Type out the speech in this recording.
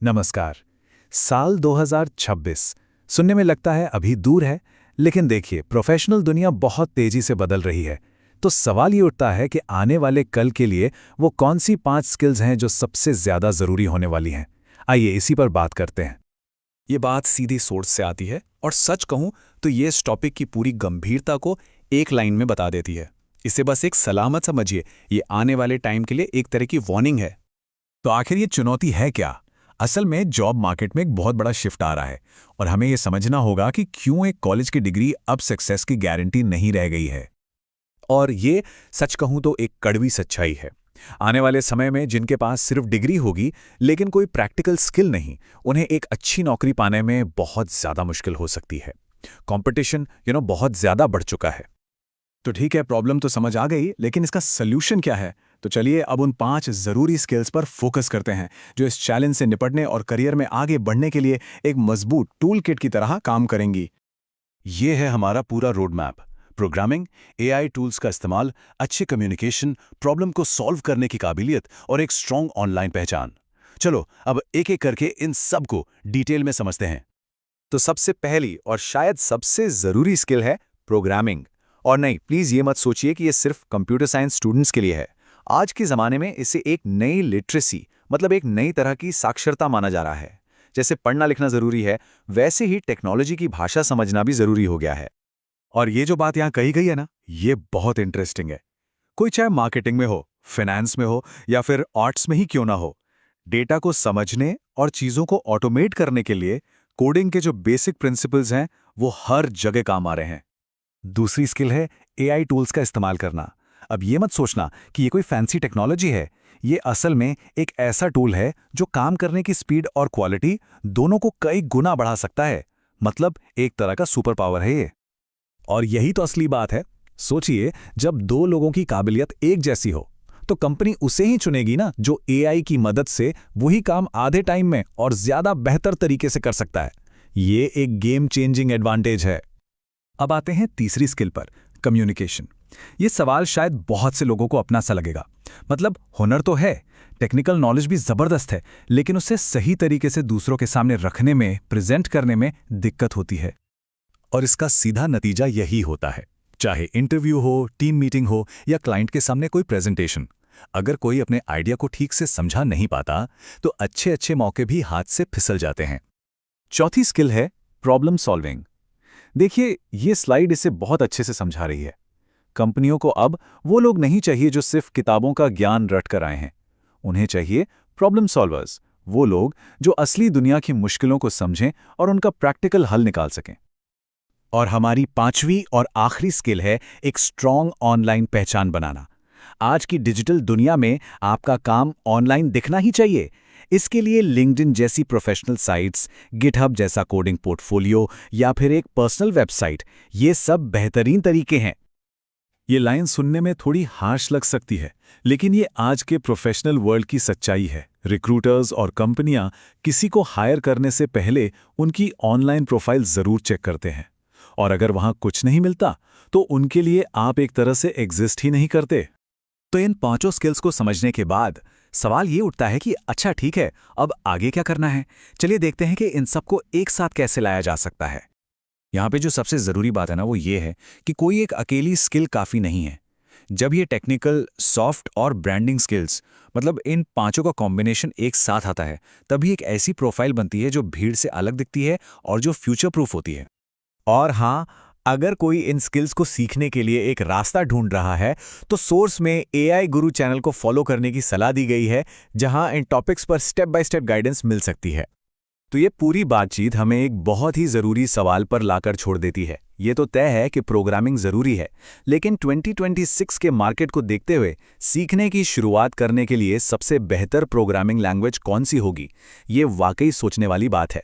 नमस्कार। साल 2026 सुनने में लगता है अभी दूर है, लेकिन देखिए प्रोफेशनल दुनिया बहुत तेजी से बदल रही है। तो सवाल ये उठता है कि आने वाले कल के लिए वो कौन सी 5 स्किल्स हैं जो सबसे ज़्यादा ज़रूरी होने वाली हैं। आइए इसी पर बात करते हैं। ये बात सीधी सोर्स से आती है और सच कहूं तो ये इस टॉपिक की पूरी गंभीरता को एक लाइन में बता देती है। इसे बस एक सलामत समझिए, ये आने वाले टाइम के लिए एक तरह की वार्निंग है। तो आखिर ये चुनौती है क्या? असल में जॉब मार्केट में एक बहुत बड़ा शिफ्ट आ रहा है और हमें ये समझना होगा कि क्यों एक कॉलेज की डिग्री अब सक्सेस की गारंटी नहीं रह गई है। और ये सच कहूं तो एक कड़वी सच्चाई है। आने वाले समय में जिनके पास सिर्फ डिग्री होगी लेकिन कोई प्रैक्टिकल स्किल नहीं, उन्हें एक अच्छी नौकरी पाने में बहुत ज़्यादा मुश्किल हो सकती है। कंपटीशन बहुत ज़्यादा बढ़ चुका है। तो ठीक है, प्रॉब्लम तो समझ आ गई, लेकिन इसका सल्यूशन क्या है? तो चलिए अब उन 5 ज़रूरी स्किल्स पर फोकस करते हैं जो इस चैलेंज से निपटने और करियर में आगे बढ़ने के लिए एक मजबूत टूल किट की तरह काम करेंगी। ये है हमारा पूरा road map. Programming, AI tools का इस्तेमाल, अच्छे कम्युनिकेशन, प्रॉब्लम को सॉल्व करने की काबिलियत और एक स्ट्रॉन्ग ऑनलाइन पहचान। चलो अब एक एक करके इन सब को डिटेल में समझते हैं। तो सबसे पहली और शायद सबसे ज़रूरी स्किल है प्रोग्रामिंग। और नहीं, प्लीज़ ये मत सोचिए कि ये सिर्फ कंप्यूटर साइंस स्टूडेंट्स के लिए है। आज के ज़माने में इसे एक नई लिटरेसी, मतलब एक नई तरह की साक्षरता माना जा रहा है। जैसे पढ़ना लिखना ज़रूरी है, वैसे ही टेक्नोलॉजी की भाषा समझना भी ज़रूरी हो गया है। और ये जो बात यहाँ कही गई है ना, ये बहुत इंटरेस्टिंग है। कोई चाहे मार्केटिंग में हो, फाइनेंस में हो या फिर आर्ट्स में ही क्यों ना हो, डेटा को समझने और चीज़ों को ऑटोमेट करने के लिए कोडिंग के जो बेसिक प्रिंसिपल्स हैं वो हर जगह काम आ रहे हैं। दूसरी स्किल है एआई टूल्स का इस्तेमाल करना। अब ये मत सोचना कि ये कोई फैंसी टेक्नोलॉजी है। ये असल में एक ऐसा टूल है जो काम करने की स्पीड और क्वालिटी दोनों को कई गुना बढ़ा सकता है। मतलब एक तरह का सुपर पावर है ये। और यही तो असली बात है। सोचिए, जब 2 लोगों की काबिलियत एक जैसी हो तो कंपनी उसे ही चुनेगी ना जो एआई की मदद से वही काम आधे टाइम में और ज्यादा बेहतर तरीके से कर सकता है। ये एक गेम चेंजिंग एडवांटेज है। अब आते हैं तीसरी स्किल पर, कम्युनिकेशन। ये सवाल शायद बहुत से लोगों को अपना सा लगेगा। मतलब हुनर तो है, टेक्निकल नॉलेज भी जबरदस्त है, लेकिन उसे सही तरीके से दूसरों के सामने रखने में, प्रेजेंट करने में दिक्कत होती है। और इसका सीधा नतीजा यही होता है, चाहे इंटरव्यू हो, टीम मीटिंग हो या क्लाइंट के सामने कोई प्रेजेंटेशन। अगर कोई अपने आइडिया को ठीक से समझा नहीं पाता तो अच्छे अच्छे मौके भी हाथ से फिसल जाते हैं। चौथी स्किल है प्रॉब्लम सॉल्विंग। देखिए, ये स्लाइड इसे बहुत अच्छे से समझा रही है। कंपनियों को अब वो लोग नहीं चाहिए जो सिर्फ किताबों का ज्ञान रट कर आए हैं। उन्हें चाहिए प्रॉब्लम सॉल्वर्स, वो लोग जो असली दुनिया की मुश्किलों को समझें और उनका प्रैक्टिकल हल निकाल सकें। और हमारी पांचवी और आखिरी स्किल है एक स्ट्रॉन्ग ऑनलाइन पहचान बनाना। आज की डिजिटल दुनिया में आपका काम ऑनलाइन दिखना ही चाहिए। इसके लिए लिंक्डइन जैसी प्रोफेशनल साइट्स, गिटहब जैसा कोडिंग पोर्टफोलियो या फिर एक पर्सनल वेबसाइट, ये सब बेहतरीन तरीके हैं। ये लाइन सुनने में थोड़ी हार्श लग सकती है, लेकिन ये आज के प्रोफेशनल वर्ल्ड की सच्चाई है। रिक्रूटर्स और कंपनियां किसी को हायर करने से पहले उनकी ऑनलाइन प्रोफाइल जरूर चेक करते हैं, और अगर वहां कुछ नहीं मिलता तो उनके लिए आप एक तरह से एग्जिस्ट ही नहीं करते। तो इन 5 स्किल्स को समझने के बाद सवाल ये उठता है कि अच्छा ठीक है, अब आगे क्या करना है। चलिए देखते हैं कि इन सबको एक साथ कैसे लाया जा सकता है। यहाँ पे जो सबसे ज़रूरी बात है ना, वो ये है कि कोई एक अकेली स्किल काफ़ी नहीं है। जब ये टेक्निकल, सॉफ्ट और ब्रांडिंग स्किल्स, मतलब इन 5 का कॉम्बिनेशन एक साथ आता है, तभी एक ऐसी प्रोफाइल बनती है जो भीड़ से अलग दिखती है और जो फ्यूचर प्रूफ होती है। और हाँ, अगर कोई इन स्किल्स को सीखने के लिए एक रास्ता ढूंढ रहा है तो सोर्स में एआई गुरु चैनल को फॉलो करने की सलाह दी गई है, जहां इन टॉपिक्स पर स्टेप बाय स्टेप गाइडेंस मिल सकती है। तो ये पूरी बातचीत हमें एक बहुत ही ज़रूरी सवाल पर लाकर छोड़ देती है। ये तो तय है कि प्रोग्रामिंग ज़रूरी है, लेकिन 2026 के मार्केट को देखते हुए सीखने की शुरुआत करने के लिए सबसे बेहतर प्रोग्रामिंग लैंग्वेज कौन सी होगी, ये वाकई सोचने वाली बात है।